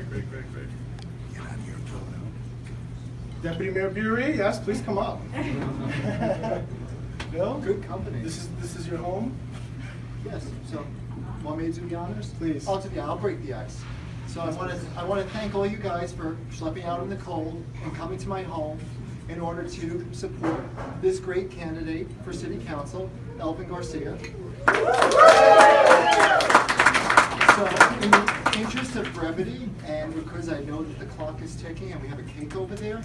Great. Get out of here, Deputy Mayor Bury, yes, please come up. Bill? Good company. This is your home? Yes, so, want me to do the honors? Please. I'll break the ice. So I want to thank all you guys for schlepping out in the cold and coming to my home in order to support this great candidate for City Council, Elvin Garcia. So, in the interest of brevity, and because I know that the clock is ticking and we have a cake over there,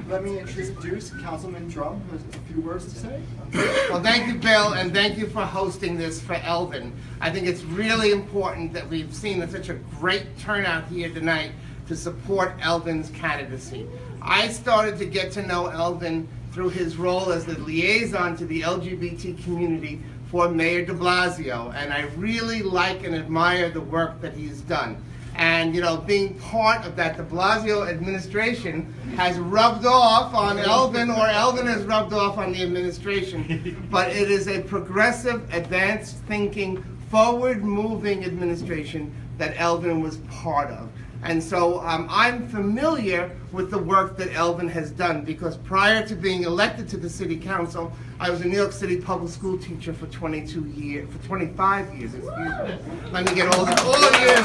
let me introduce Councilman Drum, who has a few words to say. Well, thank you, Bill, and thank you for hosting this for Elvin. I think it's really important that we've seen such a great turnout here tonight to support Elvin's candidacy. I started to get to know Elvin through his role as the liaison to the LGBT community for Mayor de Blasio, and I really like and admire the work that he's done. And, you know, being part of that de Blasio administration has rubbed off on Elvin, or Elvin has rubbed off on the administration. But it is a progressive, advanced thinking, forward-moving administration that Elvin was part of. And so I'm familiar with the work that Elvin has done, because prior to being elected to the City Council, I was a New York City public school teacher for 25 years, excuse me. Let me get all the years.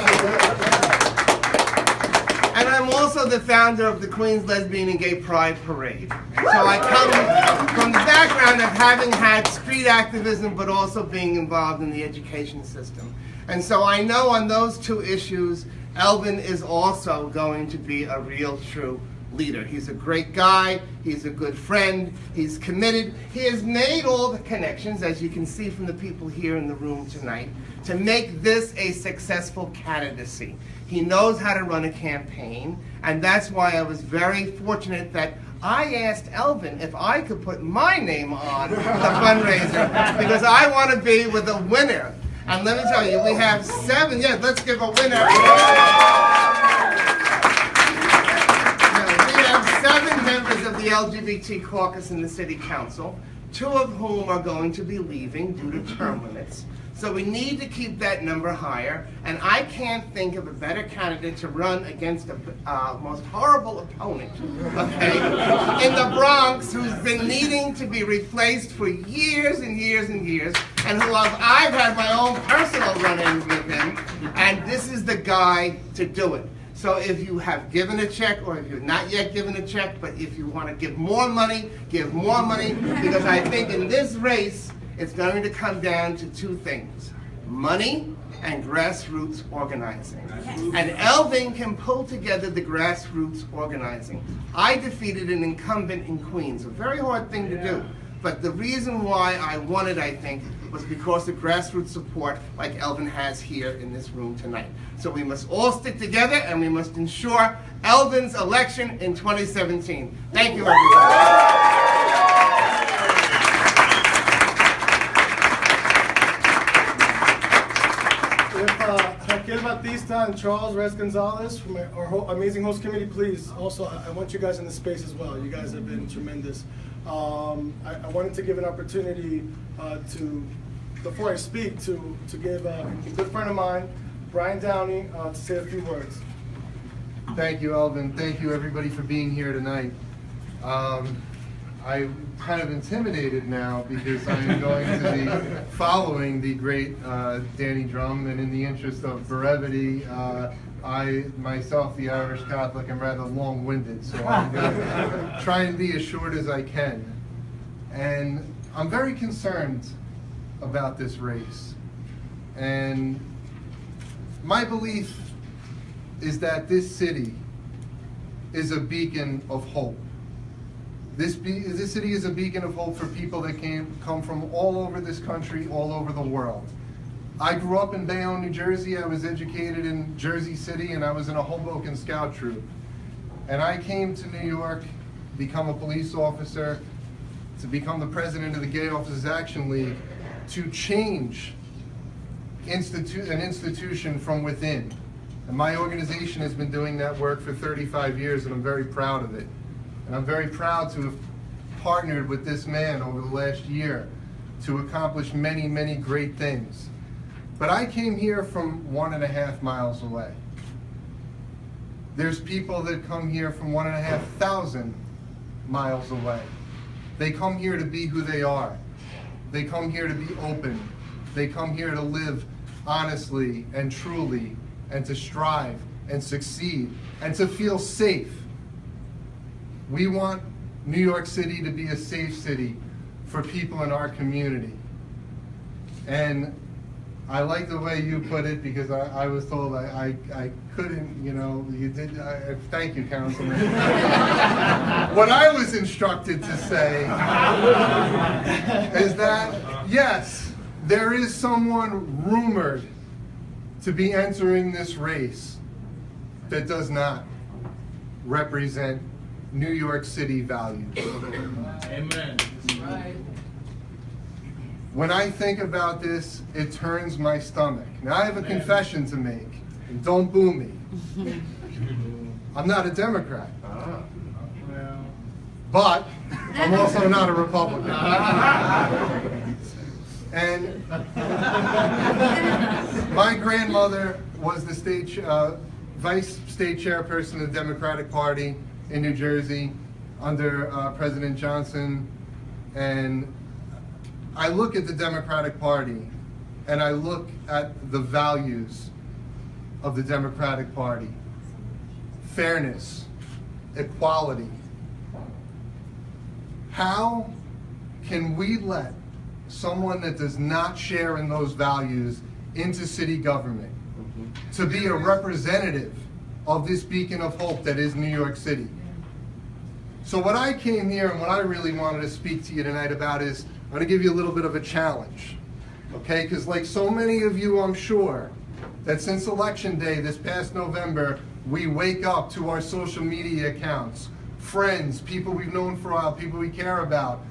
And I'm also the founder of the Queens Lesbian and Gay Pride Parade. So I come from the background of having had street activism, but also being involved in the education system. And so I know on those two issues, Elvin is also going to be a real, true leader. He's a great guy, he's a good friend, he's committed. He has made all the connections, as you can see from the people here in the room tonight, to make this a successful candidacy. He knows how to run a campaign, and that's why I was very fortunate that I asked Elvin if I could put my name on the fundraiser, because I want to be with a winner. And let me tell you, we have 7, let's give a winner. We have 7 members of the LGBT caucus in the City Council, 2 of whom are going to be leaving due to term limits. So we need to keep that number higher, and I can't think of a better candidate to run against a most horrible opponent, okay, in the Bronx, who's been needing to be replaced for years and years and years, and who I've had my own personal run-ins with him, and this is the guy to do it. So if you have given a check, or if you're not yet given a check, but if you want to give more money, because I think in this race, it's going to come down to 2 things: money and grassroots organizing. And Elvin can pull together the grassroots organizing. I defeated an incumbent in Queens, a very hard thing to do. But the reason why I won it, I think, was because of grassroots support like Elvin has here in this room tonight. So we must all stick together, and we must ensure Elvin's election in 2017. Thank you, everybody. Raquel Batista and Charles Rez Gonzalez from our amazing host committee, please. Also, I want you guys in the space as well. You guys have been tremendous. I wanted to give an opportunity before I speak, to give a good friend of mine, Brian Downey, to say a few words. Thank you, Elvin. Thank you, everybody, for being here tonight. I'm kind of intimidated now because I'm going to be following the great Danny Drum, and in the interest of brevity, I, myself, the Irish Catholic, am rather long-winded, so I'm going to try and be as short as I can. And I'm very concerned about this race. And my belief is that this city is a beacon of hope. This city is a beacon of hope for people that come from all over this country, all over the world. I grew up in Bayonne, New Jersey. I was educated in Jersey City, and I was in a Hoboken scout troop. And I came to New York, become a police officer, to become the president of the Gay Officers Action League, to change an institution from within. And my organization has been doing that work for 35 years, and I'm very proud of it. And I'm very proud to have partnered with this man over the last year to accomplish many, many great things. But I came here from 1.5 miles away. There's people that come here from 1,500 miles away. They come here to be who they are. They come here to be open. They come here to live honestly and truly, and to strive and succeed and to feel safe. We want New York City to be a safe city for people in our community. And I like the way you put it, because I was told I couldn't, you did, thank you, Councilman. What I was instructed to say is that, yes, there is someone rumored to be entering this race that does not represent New York City values. Amen. Right. When I think about this, it turns my stomach. Now, I have a confession to make, and don't boo me. I'm not a Democrat. But I'm also not a Republican. And my grandmother was the vice state chairperson of the Democratic Party in New Jersey under President Johnson. And I look at the Democratic Party and I look at the values of the Democratic Party: fairness, equality. How can we let someone that does not share in those values into city government to be a representative of this beacon of hope that is New York City? So what I came here and what I really wanted to speak to you tonight about is, I'm going to give you a little bit of a challenge, okay? Because like so many of you, I'm sure, that since Election Day this past November, we wake up to our social media accounts, friends, people we've known for a while, people we care about,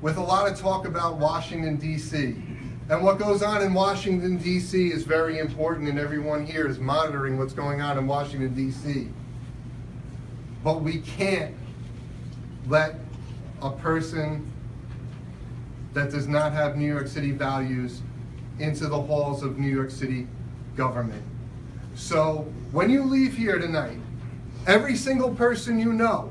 with a lot of talk about Washington, D.C. And what goes on in Washington, D.C. is very important, and everyone here is monitoring what's going on in Washington, D.C. But we can't let a person that does not have New York City values into the halls of New York City government. So when you leave here tonight, every single person you know,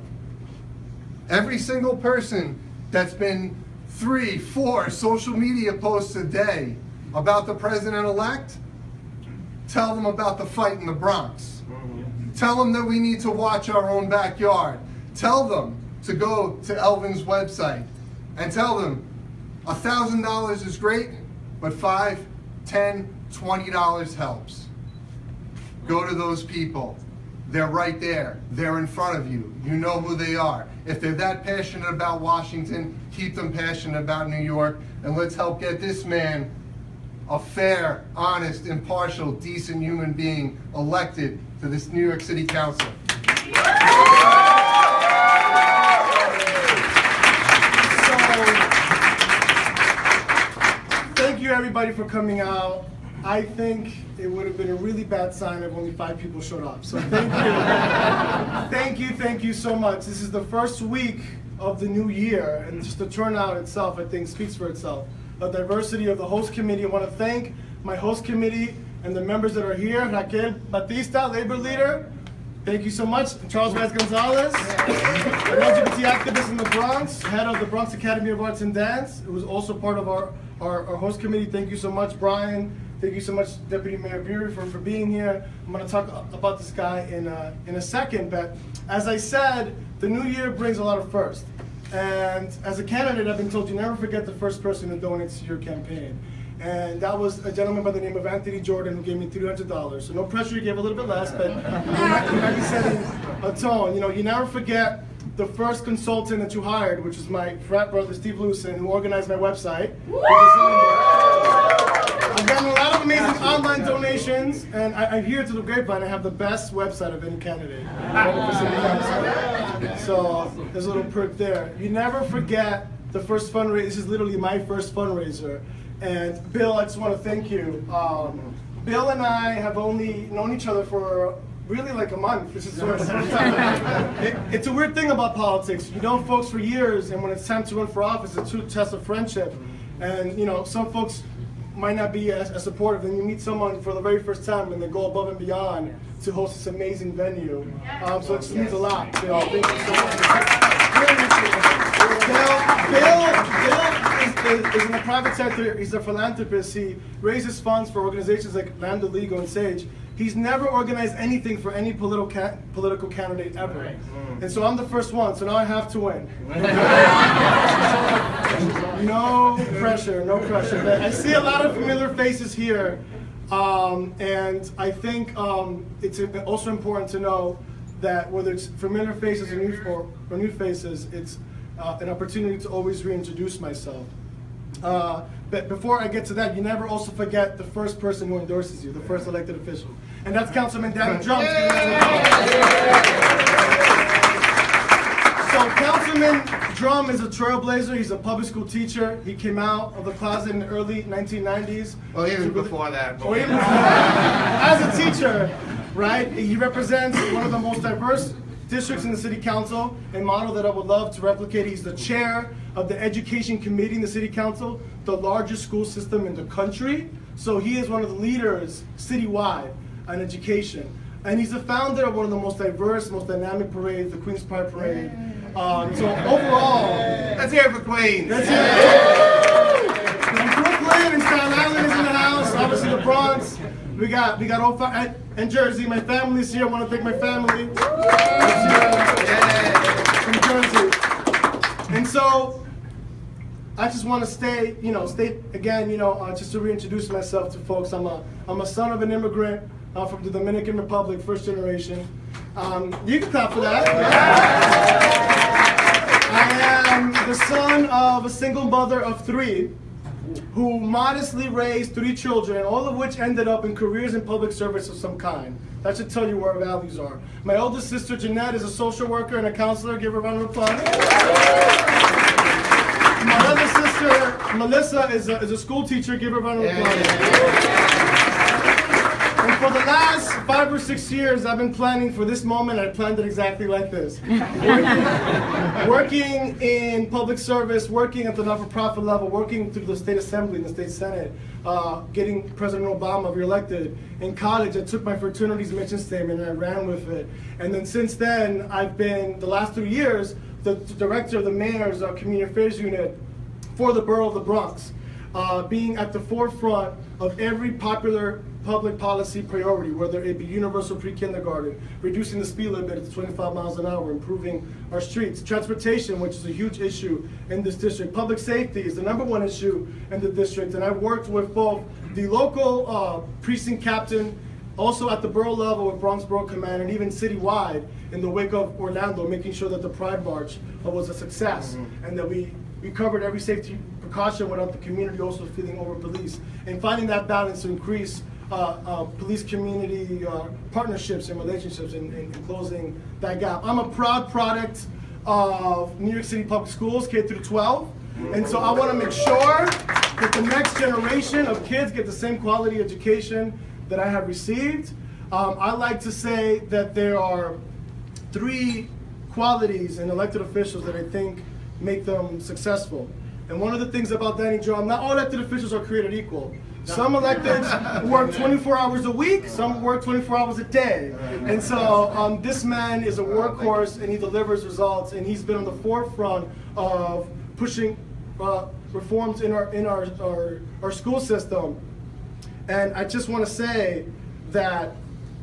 every single person that's been 3, 4 social media posts a day about the president-elect, tell them about the fight in the Bronx. Tell them that we need to watch our own backyard. Tell them to go to Elvin's website and tell them $1,000 is great, but $5, $10, $20 helps. Go to those people. They're right there. They're in front of you. You know who they are. If they're that passionate about Washington, keep them passionate about New York, and let's help get this man, a fair, honest, impartial, decent human being, elected to this New York City Council. Thank you everybody for coming out. I think it would have been a really bad sign if only 5 people showed up. So thank you. Thank you so much. This is the first week of the new year, and just the turnout itself, I think, speaks for itself. The diversity of the host committee. I want to thank my host committee and the members that are here. Raquel Batista, labor leader. Thank you so much. Charles Gonzalez, an LGBT activist in the Bronx, head of the Bronx Academy of Arts and Dance. It was also part of our host committee. Thank you so much, Brian. Thank you so much, Deputy Mayor Bury, for being here. I'm going to talk about this guy in a second, but as I said, the new year brings a lot of firsts. And as a candidate, I've been told you never forget the first person who donates to your campaign. And that was a gentleman by the name of Anthony Jordan, who gave me $300. So no pressure, he gave a little bit less, but he might be setting a tone. You know, you never forget the first consultant that you hired, which is my frat brother, Steve Lucen, who organized my website. I've gotten a lot of amazing online donations, and I hear through the grapevine I have the best website of any candidate running for city council. So there's a little perk there. You never forget the first fundraiser. This is literally my first fundraiser. And Bill, I just want to thank you. Bill and I have only known each other for really like a month. This is sort of the first time. It's a weird thing about politics. You know folks for years, and when it's time to run for office, it's a test of friendship. And you know, some folks might not be as supportive, and you meet someone for the very first time and they go above and beyond to host this amazing venue. So it just means a lot. Bill, thank you so much. Bill is in the private sector. He's a philanthropist. He raises funds for organizations like Lambda Legal and SAGE. He's never organized anything for any political candidate ever. And so I'm the first one, so now I have to win. No pressure, no pressure. But I see a lot of familiar faces here, and I think it's also important to know that whether it's familiar faces or new faces, it's an opportunity to always reintroduce myself. But before I get to that, you never also forget the first person who endorses you, the first elected official. And that's Councilman Danny Drum. So Councilman Drum is a trailblazer. He's a public school teacher. He came out of the closet in the early 1990s. Well, even before that. As a teacher, right? He represents one of the most diverse districts in the city council, a model that I would love to replicate. He's the chair of the education committee in the city council, the largest school system in the country. So he is one of the leaders citywide on education. And he's the founder of one of the most diverse, most dynamic parades, the Queen's Pride Parade. So overall, Let's hear it for Queens. that's it. And Brooklyn and Staten Island is in the house, obviously the Bronx. We got and Jersey. My family's here. I want to thank my family. From Jersey. And so I just want to state again, just to reintroduce myself to folks. I'm a son of an immigrant from the Dominican Republic, first generation. You can clap for that. I am the son of a single mother of 3 who modestly raised 3 children, all of which ended up in careers in public service of some kind. That should tell you where our values are. My oldest sister, Jeanette, is a social worker and a counselor. Give her a round of applause. My other sister, Melissa, is a school teacher. Give her a round of applause. And for the last 5 or 6 years, I've been planning for this moment. I planned it exactly like this. Working in public service, working at the not-for-profit level, working through the state assembly and the state senate, getting President Obama reelected. In college, I took my fraternity's mission statement and I ran with it. And then since then, I've been, the last 3 years, the director of the mayor's community affairs unit for the borough of the Bronx, being at the forefront of every popular public policy priority, whether it be universal pre-kindergarten, reducing the speed limit to 25 miles an hour, improving our streets, transportation, which is a huge issue in this district, public safety is the #1 issue in the district, and I've worked with both the local precinct captain, also at the borough level with Bronx Borough Command, and even citywide in the wake of Orlando, making sure that the Pride March was a success, and that we covered every safety precaution without the community also feeling over-policed, and finding that balance to increase police-community partnerships and relationships and closing that gap. I'm a proud product of New York City Public Schools, K through 12, and so I want to make sure that the next generation of kids get the same quality education that I have received. I like to say that there are 3 qualities in elected officials that I think make them successful. And one of the things about Danny Drum, not all elected officials are created equal. Some electeds work 24 hours a week, some work 24 hours a day. And so this man is a workhorse and he delivers results, and he's been on the forefront of pushing reforms in our school system. And I just want to say that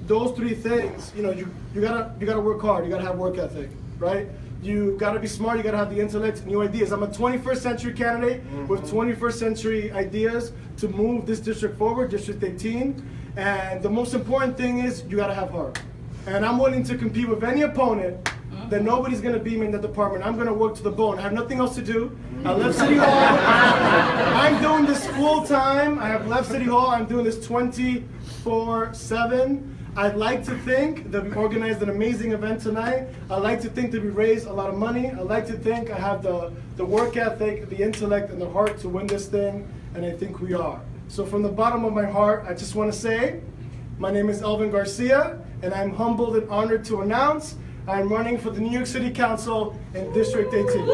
those 3 things, you gotta work hard, you gotta have work ethic, right? You gotta be smart, you gotta have the intellect, new ideas. I'm a 21st century candidate with 21st century ideas to move this district forward, District 18. And the most important thing is you gotta have heart. And I'm willing to compete with any opponent that nobody's gonna beat me in the department. I'm gonna work to the bone. I have nothing else to do. I left City Hall. I'm doing this full time. I have left City Hall. I'm doing this 24/7. I'd like to think that we organized an amazing event tonight. I'd like to think that we raised a lot of money. I'd like to think I have the work ethic, the intellect, and the heart to win this thing, and I think we are. So from the bottom of my heart, I just want to say, my name is Elvin Garcia, and I'm humbled and honored to announce I'm running for the New York City Council in District 18.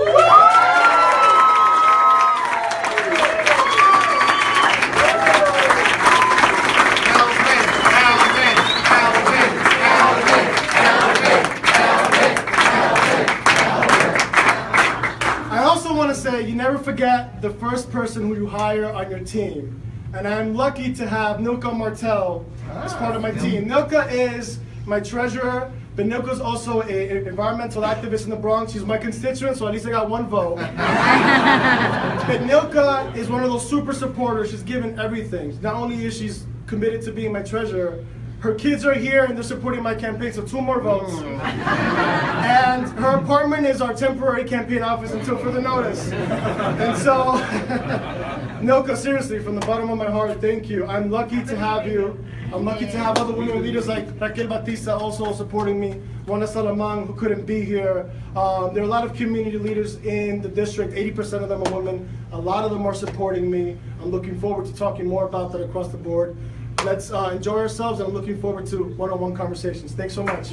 say you never forget the first person who you hire on your team. And I'm lucky to have Nilka Martel as part of my team. Nilka is my treasurer, but Nilka's also an environmental activist in the Bronx. She's my constituent, so at least I got one vote. But Nilka is one of those super supporters. She's given everything. Not only is she committed to being my treasurer, her kids are here and they're supporting my campaign, so 2 more votes. And her apartment is our temporary campaign office until further notice. And so, Nilka, seriously, from the bottom of my heart, thank you. I'm lucky to have you. I'm lucky to have other women leaders like Raquel Batista also supporting me, Juana Salamang, who couldn't be here. There are a lot of community leaders in the district, 80% of them are women. A lot of them are supporting me. I'm looking forward to talking more about that across the board. Let's enjoy ourselves, and I'm looking forward to one-on-one conversations. Thanks so much.